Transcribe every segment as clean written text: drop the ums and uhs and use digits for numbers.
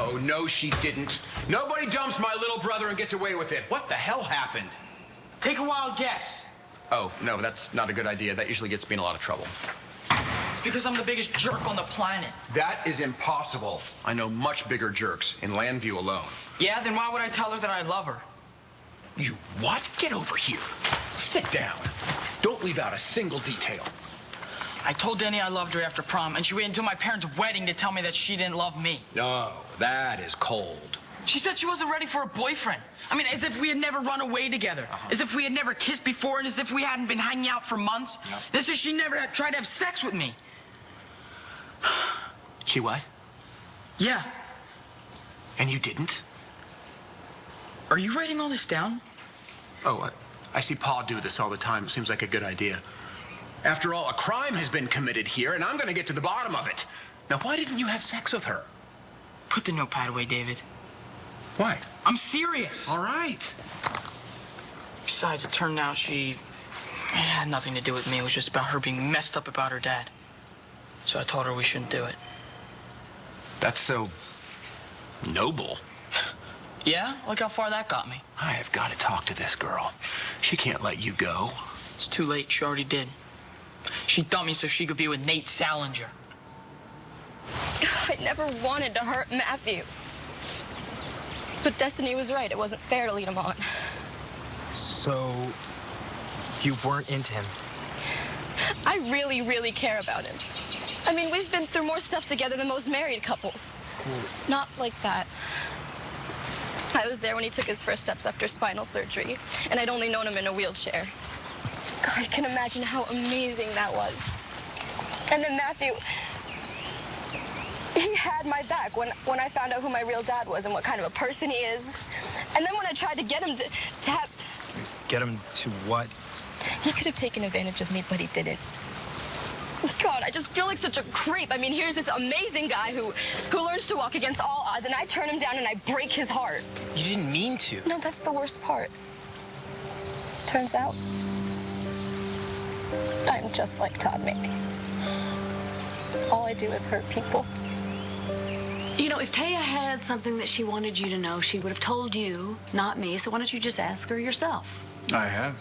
Oh, no, she didn't. Nobody dumps my little brother and gets away with it. What the hell happened? Take a wild guess. Oh, no, that's not a good idea. That usually gets me in a lot of trouble. It's because I'm the biggest jerk on the planet. That is impossible. I know much bigger jerks in Landview alone. Yeah, then why would I tell her that I love her? You what? Get over here. Sit down. Don't leave out a single detail. I told Danny I loved her after prom, and she waited until my parents' wedding to tell me that she didn't love me. No, that is cold. She said she wasn't ready for a boyfriend. I mean, as if we had never run away together. As if we had never kissed before, and as if we hadn't been hanging out for months. Yep. As if she never had tried to have sex with me. She what? Yeah. And you didn't? Are you writing all this down? Oh, I see Pa do this all the time. It seems like a good idea. After all, a crime has been committed here, and I'm going to get to the bottom of it. Now, why didn't you have sex with her? Put the notepad away, David. Why? I'm serious. All right. Besides, it turned out it had nothing to do with me. It was just about her being messed up about her dad. So I told her we shouldn't do it. That's so noble. Yeah? Look how far that got me. I have got to talk to this girl. She can't let you go. It's too late. She already did. She dumped me so she could be with Nate Salinger. I never wanted to hurt Matthew. But Destiny was right. It wasn't fair to lead him on. So, you weren't into him? I really, really care about him. I mean, we've been through more stuff together than most married couples. Not like that. I was there when he took his first steps after spinal surgery, and I'd only known him in a wheelchair. God, I can imagine how amazing that was. And then Matthew, he had my back when I found out who my real dad was and what kind of a person he is. And then when I tried to get him to have... Get him to what? He could have taken advantage of me, but he didn't. God, I just feel like such a creep. I mean, here's this amazing guy who learns to walk against all odds, and I turn him down and I break his heart. You didn't mean to. No, that's the worst part. Turns out, I'm just like Todd made me. All I do is hurt people. You know, if Taya had something that she wanted you to know, she would have told you, not me. So why don't you just ask her yourself? I have.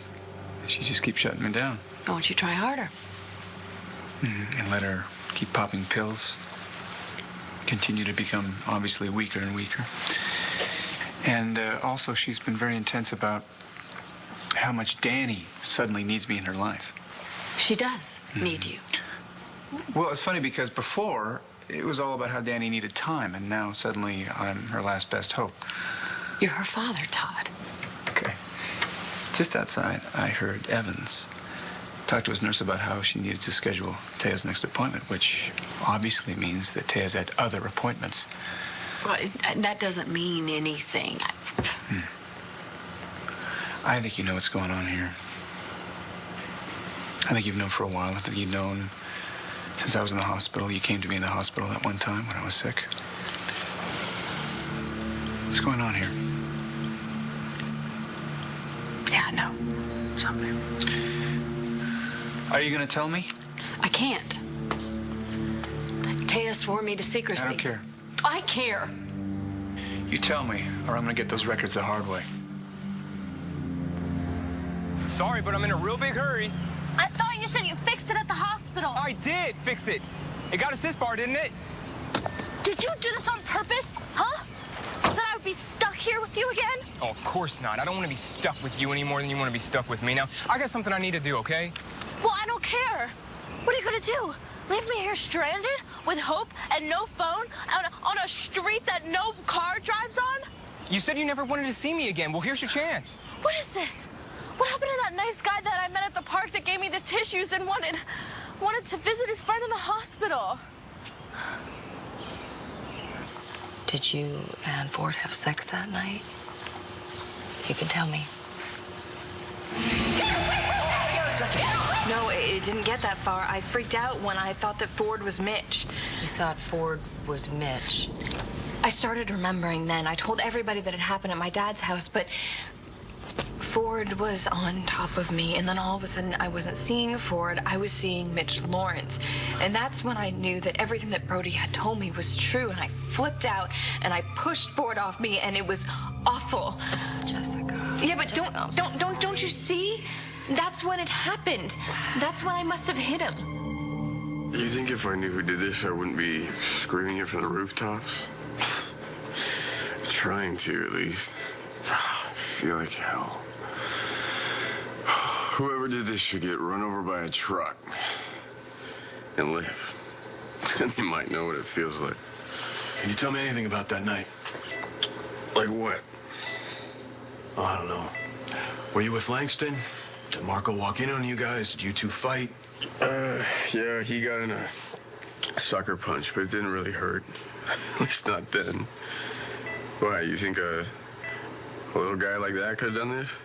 She just keeps shutting me down. Why don't you try harder? And let her keep popping pills. Continue to become obviously weaker and weaker. And also, she's been very intense about how much Danny suddenly needs me in her life. She does need you. Well, it's funny because before, it was all about how Danny needed time, and now suddenly I'm her last best hope. You're her father, Todd. Okay. Just outside, I heard Evans talk to his nurse about how she needed to schedule Taya's next appointment, which obviously means that Taya's had other appointments. Well, that doesn't mean anything. I think you know what's going on here. I think you've known for a while. I think you've known since I was in the hospital. You came to me in the hospital that one time when I was sick. What's going on here? Yeah, I know. Something. Are you going to tell me? I can't. Taya swore me to secrecy. I don't care. I care. You tell me, or I'm going to get those records the hard way. Sorry, but I'm in a real big hurry. I thought you said you fixed it at the hospital. I did fix it. It got a cyst bar, didn't it? Did you do this on purpose? Huh? So that I would be stuck here with you again? Oh, of course not. I don't want to be stuck with you any more than you want to be stuck with me. Now, I got something I need to do, okay? Well, I don't care. What are you gonna do? Leave me here stranded with Hope and no phone on a street that no car drives on? You said you never wanted to see me again. Well, here's your chance. What is this? What happened to that nice guy that I met at the park that gave me the tissues and wanted to visit his friend in the hospital? Did you and Ford have sex that night? You can tell me. No, it didn't get that far. I freaked out when I thought that Ford was Mitch. You thought Ford was Mitch? I started remembering then. I told everybody that it happened at my dad's house, but Ford was on top of me, and then all of a sudden I wasn't seeing Ford, I was seeing Mitch Lawrence. And that's when I knew that everything that Brody had told me was true, and I flipped out and I pushed Ford off me, and it was awful. Jessica. Yeah, but don't you see? That's when it happened. That's when I must have hit him. You think if I knew who did this, I wouldn't be screaming it from the rooftops? Trying to, at least. I feel like hell. Whoever did this should get run over by a truck and live. And they might know what it feels like. Can you tell me anything about that night? Like what? Oh, I don't know. Were you with Langston? Did Marco walk in on you guys? Did you two fight? Yeah, he got in a sucker punch, but it didn't really hurt. At least not then. Why, you think a little guy like that could have done this?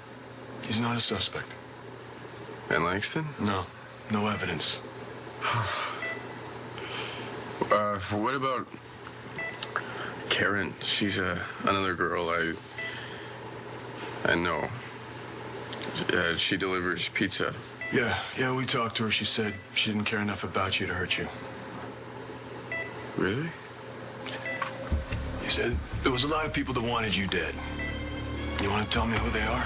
He's not a suspect. And Langston? No evidence. What about Karen? She's another girl I know. She delivers pizza. Yeah, we talked to her. She said she didn't care enough about you to hurt you. Really? He said there was a lot of people that wanted you dead. You want to tell me who they are?